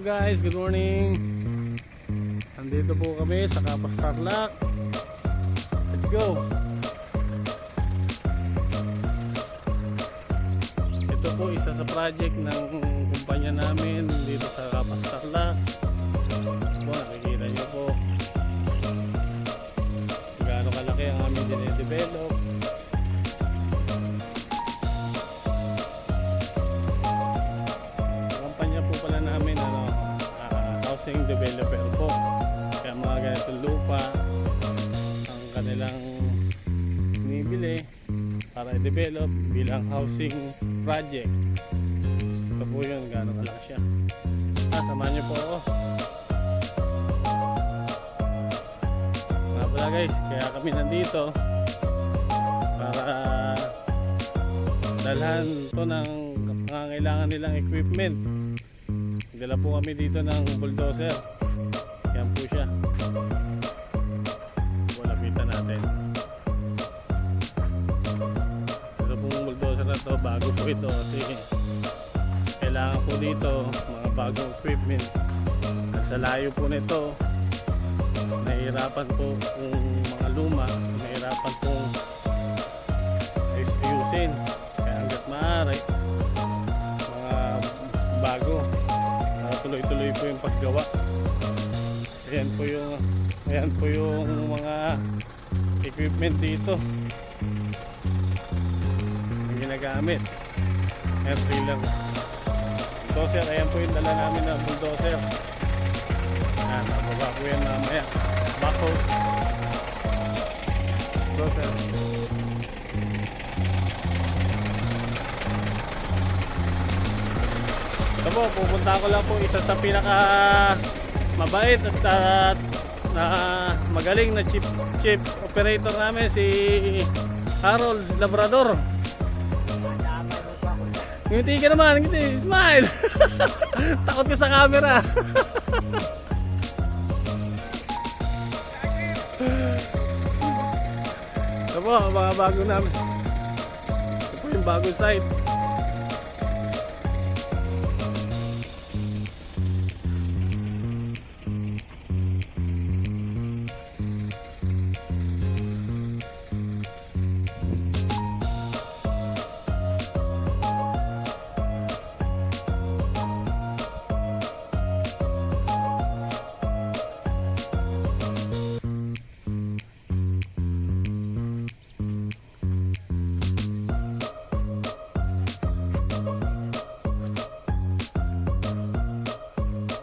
guys, good morning. Nandito po kami sa Kapas Tarlac. Let's go. Ito po isa sa project ng kumpanya namin dito sa Kapas Tarlac. Po, nakikita nyo po gaano kalaki ang aming dinedevelop. Namin housing developer po, kaya mga ganitong lupa ang kanilang binibili para i-develop bilang housing project. Ito po yun, gano'n kalaki siya. Samahan nyo po ako nga pala guys, kaya kami nandito para dalhan to ng pangangailangan nilang equipment. Dala po kami dito ng bulldozer. Yan po siya. Lapitan natin. Ito pong bulldozer na to, bago po ito kasi kailangan po dito mga bagong equipment. At sa layo po nito, nahihirapan po kung mga luma, nahihirapan pong ayusin. Kaya hanggat maaari, mga bago, tuloy-tuloy po yung paggawa. Ayan po yung mga equipment dito yung ginagamit. Ayan, trailer bulldozer. Ayan po yung dala namin na bulldozer. Ayan, nababa po yan mamaya. Backhoe bulldozer. Ito po, pupunta ko lang po isa sa pinaka mabait at na magaling na chief operator namin, si Harold Labrador. Ngiti ka naman, ngiti, smile. Takot ka sa camera. Ito po, mga bago namin. Ito po yung bagong site.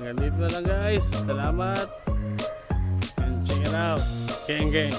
Ganito na lang guys. Salamat. And check it out. Gang gang.